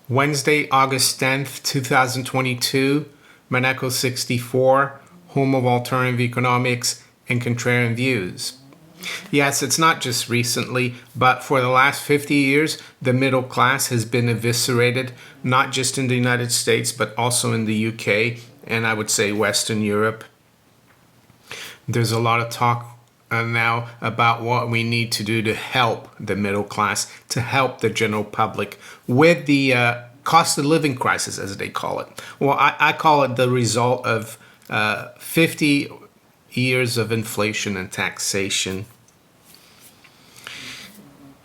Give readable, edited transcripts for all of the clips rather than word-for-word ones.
Wednesday, August 10th, 2022, Maneco 64, home of alternative economics and contrarian views. Yes, it's not just recently, but for the last 50 years, the middle class has been eviscerated, not just in the United States, but also in the UK, and I would say Western Europe. There's a lot of talk now about what we need to do to help the middle class, to help the general public with the cost of living crisis, as they call it. Well, I call it the result of 50 years of inflation and taxation.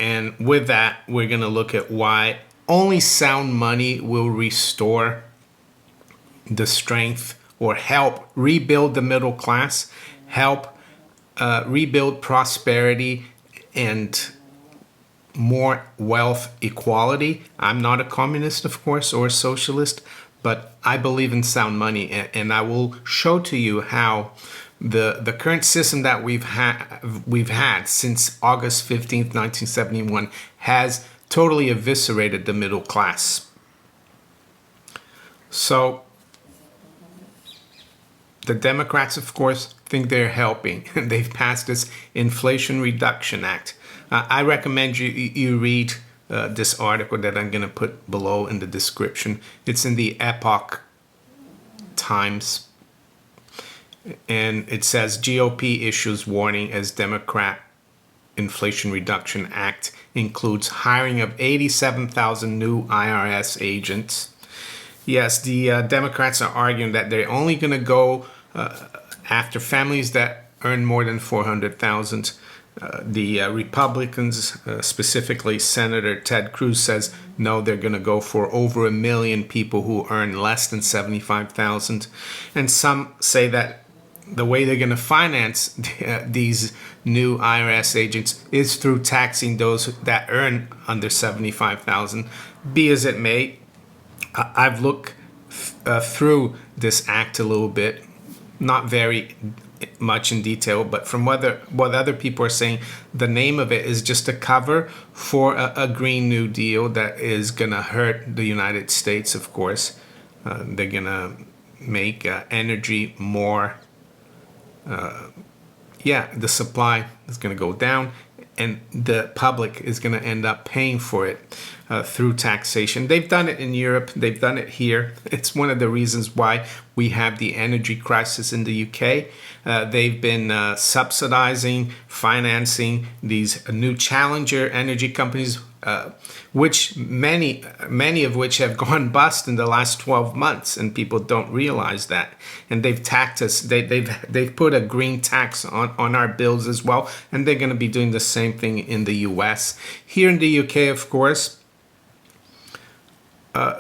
And with that, we're going to look at why only sound money will restore the strength or help rebuild the middle class, help rebuild prosperity and more wealth equality. I'm not a communist, of course, or a socialist, but I believe in sound money, and I will show to you how the current system that we've had since August 15th, 1971 has totally eviscerated the middle class. So the Democrats, of course, think they're helping. They've passed this Inflation Reduction Act. I recommend you read this article that I'm going to put below in the description. It's in the Epoch Times. And it says GOP issues warning as Democrat Inflation Reduction Act includes hiring of 87,000 new IRS agents. Yes, the Democrats are arguing that they're only going to go after families that earn more than 400,000. The Republicans, specifically Senator Ted Cruz, says no, they're going to go for over 1 million people who earn less than 75,000. And some say that the way they're going to finance these new IRS agents is through taxing those that earn under 75,000. Be as it may, I've looked through this act a little bit, not very much in detail, but from what other people are saying, the name of it is just a cover for a Green New Deal that is going to hurt the United States, of course. They're going to make energy more, the supply is going to go down, and the public is going to end up paying for it through taxation. They've done it in Europe. They've done it here. It's one of the reasons why we have the energy crisis in the UK. They've been subsidizing, financing these new challenger energy companies, which many of which have gone bust in the last 12 months, and people don't realize that. And they've taxed us. They've put a green tax on our bills as well, and they're going to be doing the same thing in the US. Here in the UK, of course,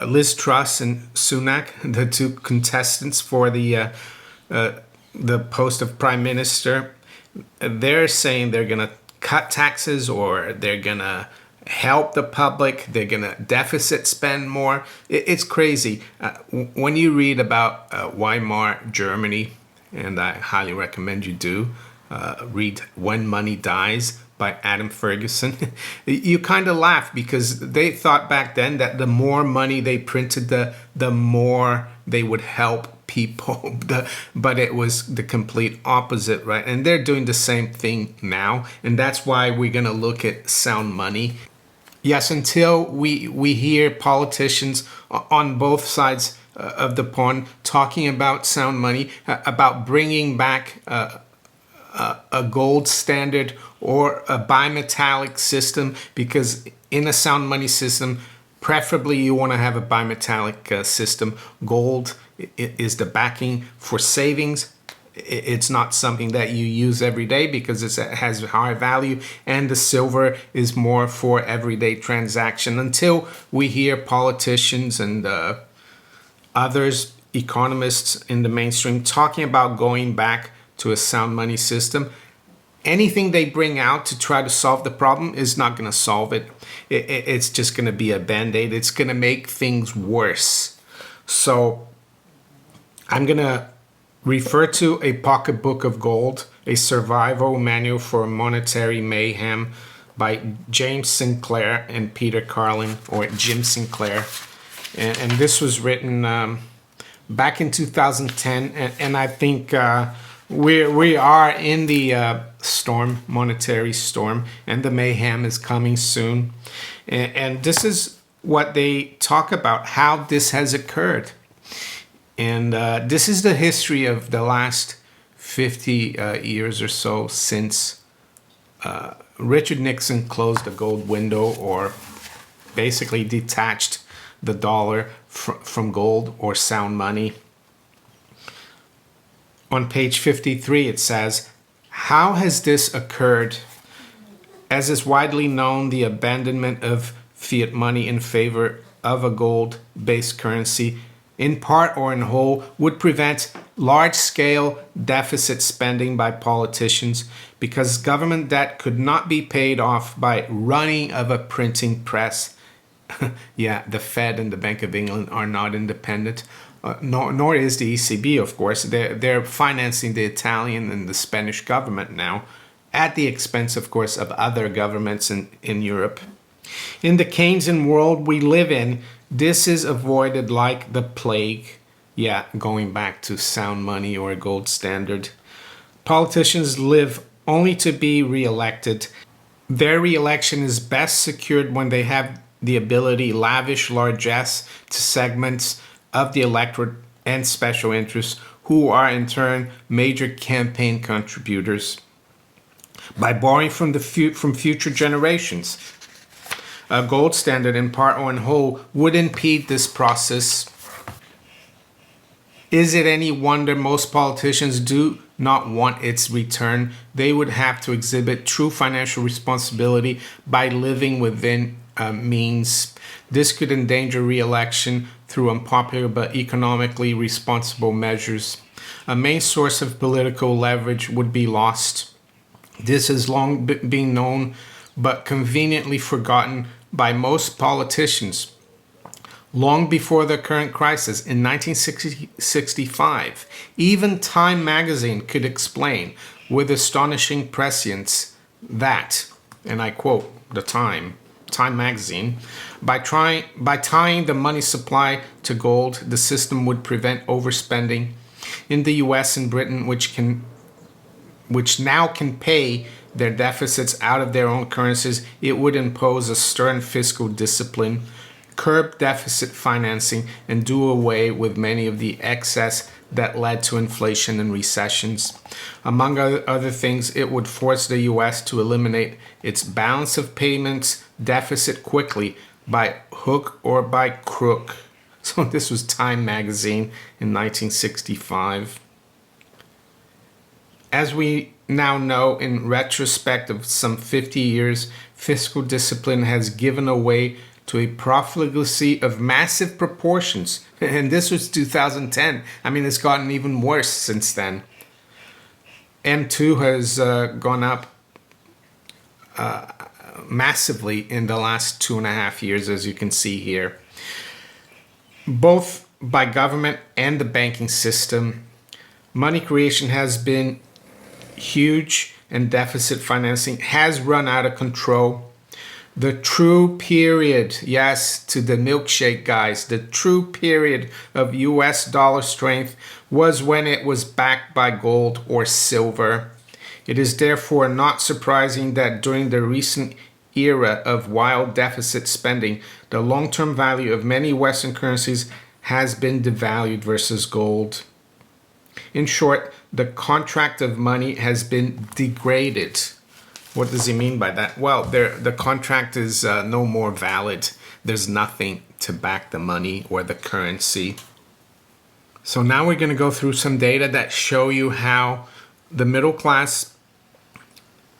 Liz Truss and Sunak, the two contestants for the post of Prime Minister, they're saying they're going to cut taxes, or they're going to help the public, they're going to deficit spend more. It's crazy. When you read about Weimar Germany, and I highly recommend you do, read When Money Dies by Adam Ferguson, you kind of laugh, because they thought back then that the more money they printed, the more they would help people. But it was the complete opposite, right? And they're doing the same thing now. And that's why we're going to look at sound money. Yes, until we hear politicians on both sides of the pond talking about sound money, about bringing back a gold standard or a bimetallic system, because in a sound money system, preferably you want to have a bimetallic system. Gold is the backing for savings. It's not something that you use every day because it has high value, and the silver is more for everyday transaction. Until we hear politicians and others, economists in the mainstream, talking about going back to a sound money system, anything they bring out to try to solve the problem is not going to solve it. It's just going to be a band-aid. It's going to make things worse. So I'm going to refer to A Pocketbook of Gold, a survival manual for monetary mayhem by James Sinclair and Peter Carlin, or Jim Sinclair. and this was written back in 2010, and I think we are in the storm, monetary storm, and the mayhem is coming soon. And this is what they talk about, how this has occurred. And this is the history of the last 50 years or so since Richard Nixon closed the gold window, or basically detached the dollar from gold or sound money. On page 53, it says, how has this occurred? As is widely known, the abandonment of fiat money in favor of a gold-based currency, in part or in whole, would prevent large-scale deficit spending by politicians, because government debt could not be paid off by running of a printing press. Yeah, the Fed and the Bank of England are not independent, nor is the ECB, of course. They're financing the Italian and the Spanish government now, at the expense, of course, of other governments in Europe. In the Keynesian world we live in, this is avoided like the plague. Yeah, going back to sound money or a gold standard. Politicians live only to be re-elected. Their re-election is best secured when they have the ability to lavish largesse to segments of the electorate and special interests, who are in turn major campaign contributors, by borrowing from future generations. A gold standard, in part or in whole, would impede this process. Is it any wonder most politicians do not want its return? They would have to exhibit true financial responsibility by living within means. This could endanger re-election through unpopular but economically responsible measures. A main source of political leverage would be lost. This has long been known, but conveniently forgotten by most politicians. Long before the current crisis, in 1965, even Time magazine could explain with astonishing prescience that, and I quote the Time magazine, by tying the money supply to gold, the system would prevent overspending. In the US and Britain, which now can pay their deficits out of their own currencies, it would impose a stern fiscal discipline, curb deficit financing, and do away with many of the excess that led to inflation and recessions. Among other things, it would force the US to eliminate its balance of payments deficit quickly, by hook or by crook. So this was Time magazine in 1965. As we now know, in retrospect of some 50 years, fiscal discipline has given way to a profligacy of massive proportions. And this was 2010. I mean, it's gotten even worse since then. M2 has gone up massively in the last 2.5 years, as you can see here, both by government and the banking system. Money creation has been huge, and deficit financing has run out of control. The true period, yes, to the milkshake guys, the true period of US dollar strength was when it was backed by gold or silver. It is therefore not surprising that during the recent era of wild deficit spending, the long-term value of many Western currencies has been devalued versus gold. In short, the contract of money has been degraded. What does he mean by that? Well, the contract is no more valid. There's nothing to back the money or the currency. So now we're going to go through some data that show you how the middle class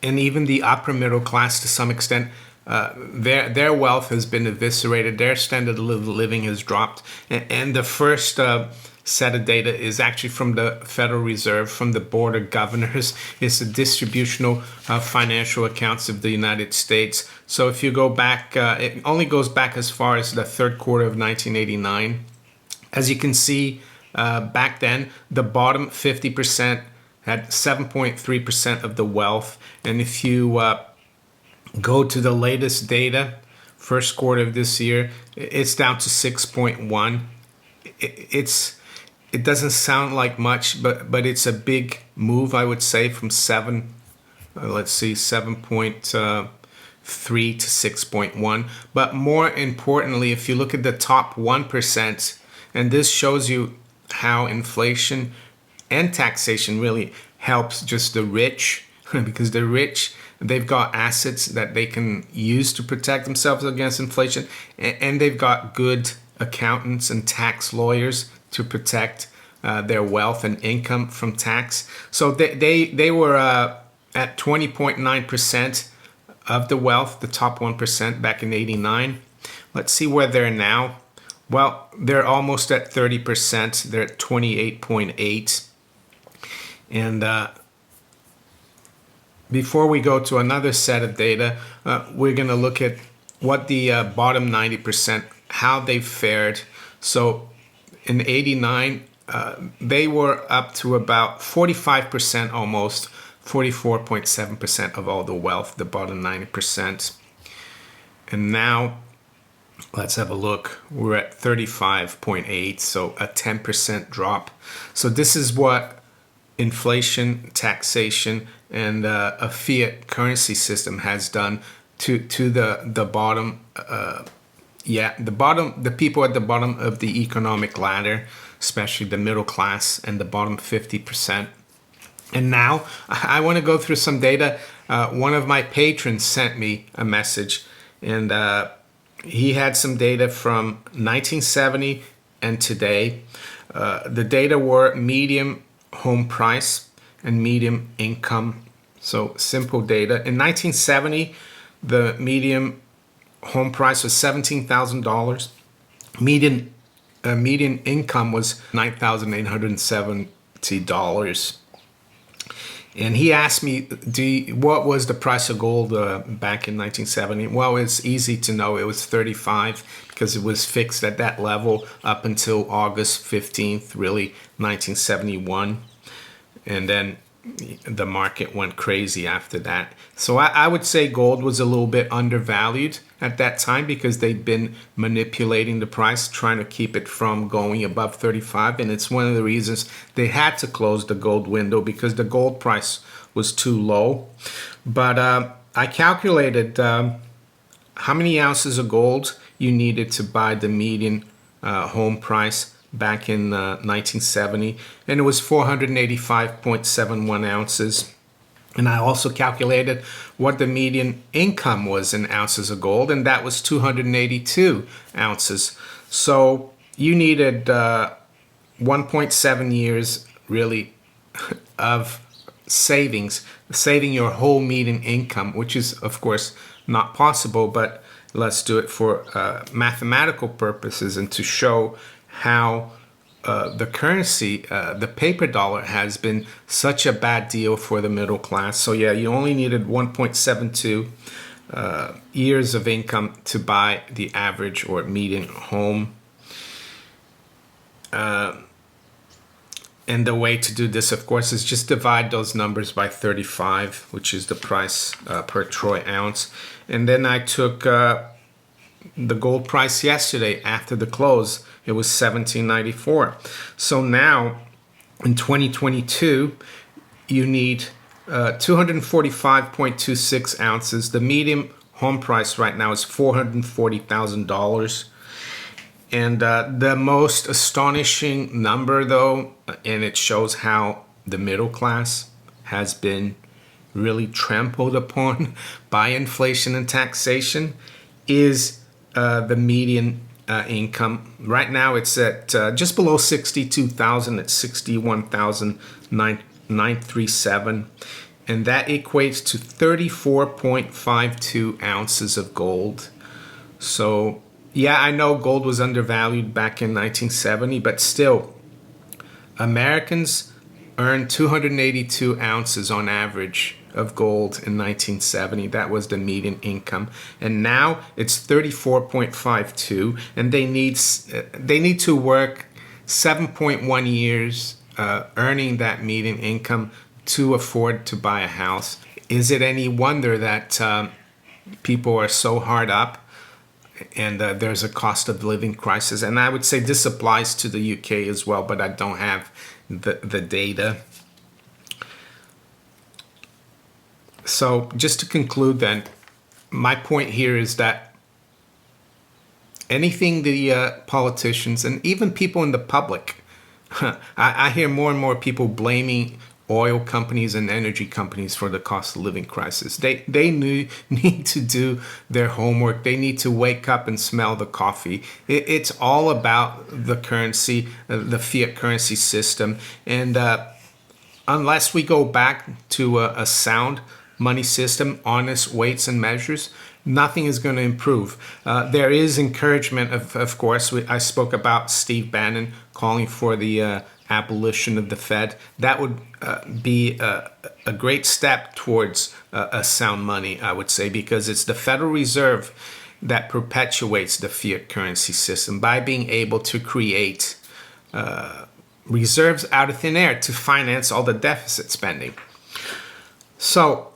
and even the upper middle class, to some extent, their wealth has been eviscerated. Their standard of living has dropped. And the first set of data is actually from the Federal Reserve, from the Board of Governors. It's the distributional financial accounts of the United States. So if you go back, it only goes back as far as the third quarter of 1989. As you can see, back then, the bottom 50% had 7.3% of the wealth. And if you go to the latest data first quarter of this year, it's down to 6.1. It doesn't sound like much, but it's a big move, I would say, from 7.3 to 6.1. But more importantly, if you look at the top 1%, and this shows you how inflation and taxation really helps just the rich, because the rich, they've got assets that they can use to protect themselves against inflation, and they've got good accountants and tax lawyers to protect their wealth and income from tax. So they were at 20.9% of the wealth, the top 1% back in '89. Let's see where they're now. Well, they're almost at 30%. They're at 28.8. And before we go to another set of data, we're going to look at what the bottom 90%, how they fared. So in '89, they were up to about 45%, almost 44.7% of all the wealth, the bottom 90%. And now let's have a look. We're at 35.8, so a 10% drop. So this is what inflation, taxation, and a fiat currency system has done to the bottom. The people at the bottom of the economic ladder, especially the middle class and the bottom 50%. And now I want to go through some data. One of my patrons sent me a message, and he had some data from 1970 and today. The data were median home price and median income. So simple data. In 1970, the median home price was $17,000. Median income was $9,870. And he asked me, what was the price of gold back in 1970? Well, it's easy to know. It was 35 because it was fixed at that level up until August 15th, really, 1971. And then the market went crazy after that. So I would say gold was a little bit undervalued at that time because they'd been manipulating the price, trying to keep it from going above 35. And it's one of the reasons they had to close the gold window, because the gold price was too low. But I calculated how many ounces of gold you needed to buy the median home price back in 1970, and it was 485.71 ounces. And I also calculated what the median income was in ounces of gold, and that was 282 ounces. So you needed 1.7 years really of saving your whole median income, which is of course not possible, but let's do it for mathematical purposes and to show how the currency, the paper dollar, has been such a bad deal for the middle class. So yeah, you only needed 1.72 years of income to buy the average or median home. And the way to do this, of course, is just divide those numbers by 35, which is the price per troy ounce. And then I took the gold price yesterday after the close. It was $17.94. So now in 2022, you need 245.26 ounces. The median home price right now is $440,000. And the most astonishing number, though, and it shows how the middle class has been really trampled upon by inflation and taxation, is the median income. Right now it's at just below 62,000 at 61,937, and that equates to 34.52 ounces of gold. So yeah, I know gold was undervalued back in 1970, but still Americans earned 282 ounces on average of gold in 1970. That was the median income, and now it's 34.52, and they need to work 7.1 years earning that median income to afford to buy a house. Is it any wonder that people are so hard up? and there's a cost of living crisis. And I would say this applies to the UK as well, but I don't have the data. So just to conclude then, my point here is that anything the politicians and even people in the public, I hear more and more people blaming oil companies and energy companies for the cost of living crisis. They need to do their homework. They need to wake up and smell the coffee. It's all about the currency, the fiat currency system. And unless we go back to a sound money system, honest weights and measures, nothing is going to improve. There is encouragement, of course. I spoke about Steve Bannon calling for the abolition of the Fed. That would be a great step towards a sound money, I would say, because it's the Federal Reserve that perpetuates the fiat currency system by being able to create reserves out of thin air to finance all the deficit spending. So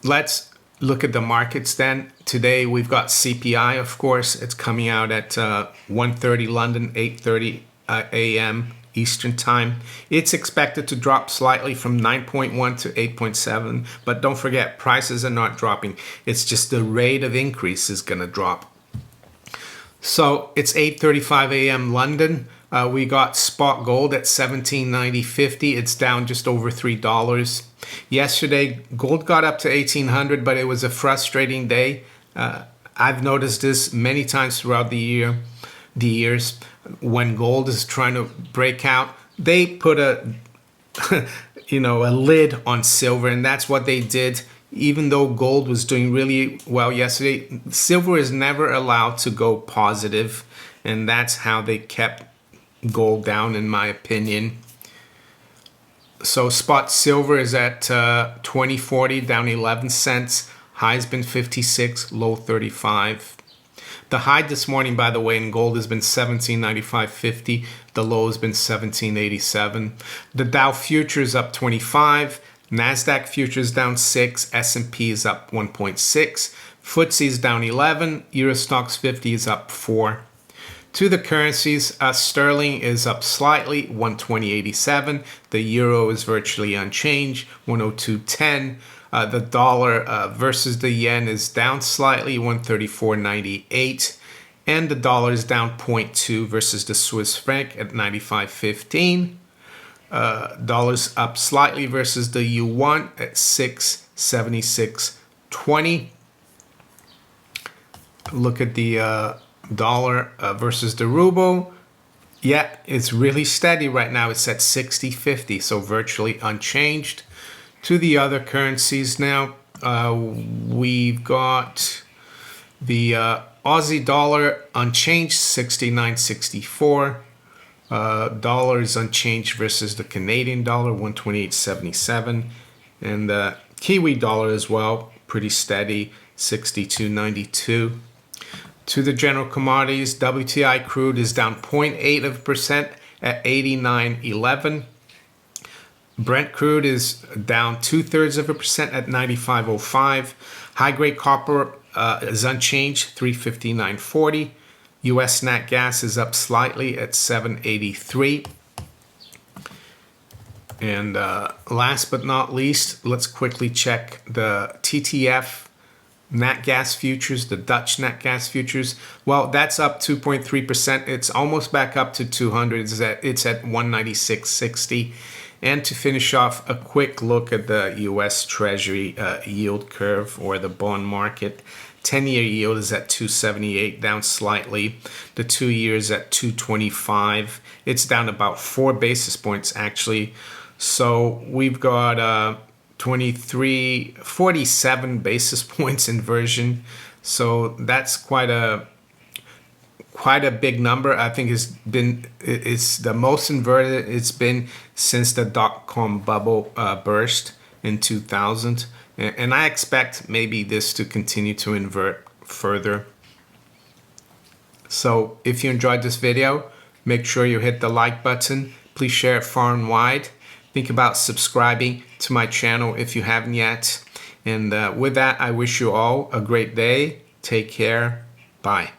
let's look at the markets then. Today we've got CPI, of course. It's coming out at 1:30 London, 8:30 a.m. Eastern Time. It's expected to drop slightly from 9.1 to 8.7, but don't forget, prices are not dropping. It's just the rate of increase is going to drop. So it's 8:35 a.m. London. We got spot gold at 17.90.50. It's down just over $3. Yesterday, gold got up to 1800, but it was a frustrating day. I've noticed this many times throughout the years. When gold is trying to break out, they put a a lid on silver, and that's what they did. Even though gold was doing really well yesterday, silver is never allowed to go positive, and that's how they kept gold down, in my opinion. So spot silver is at 20.40, down 11 cents. High's been 56, low 35. The high this morning, by the way, in gold has been 17.95.50. The low has been 17.87. The Dow futures up 25. NASDAQ futures down 6. S&P is up 1.6. FTSE is down 11. Eurostoxx 50 is up 4. To the currencies, sterling is up slightly, 120.87. The euro is virtually unchanged, 102.10. The dollar versus the yen is down slightly, 134.98. And the dollar is down 0.2 versus the Swiss franc at 95.15. Dollar's up slightly versus the yuan at 676.20. Look at the dollar versus the ruble. Yeah, it's really steady right now. It's at 60.50, so virtually unchanged. To the other currencies now, we've got the Aussie dollar unchanged, 69.64. Dollar is unchanged versus the Canadian dollar, 128.77. And the Kiwi dollar as well, pretty steady, 62.92. To the general commodities, WTI crude is down 0.8% at 89.11. Brent crude is down 0.2% at 95.05. High-grade copper is unchanged, 359.40. U.S. nat gas is up slightly at 7.83. And last but not least, let's quickly check the TTF nat gas futures, the Dutch nat gas futures. Well, that's up 2.3%. It's almost back up to 200. It's at 196.60. And to finish off, a quick look at the U.S. Treasury yield curve, or the bond market. 10-year yield is at 278, down slightly. The 2 years at 225. It's down about 4 basis points, actually. So we've got 47 basis points inversion. So that's quite a big number. I think it's the most inverted it's been since the dot-com bubble burst in 2000. And I expect maybe this to continue to invert further. So if you enjoyed this video, make sure you hit the like button. Please share it far and wide. Think about subscribing to my channel if you haven't yet. And with that, I wish you all a great day. Take care. Bye.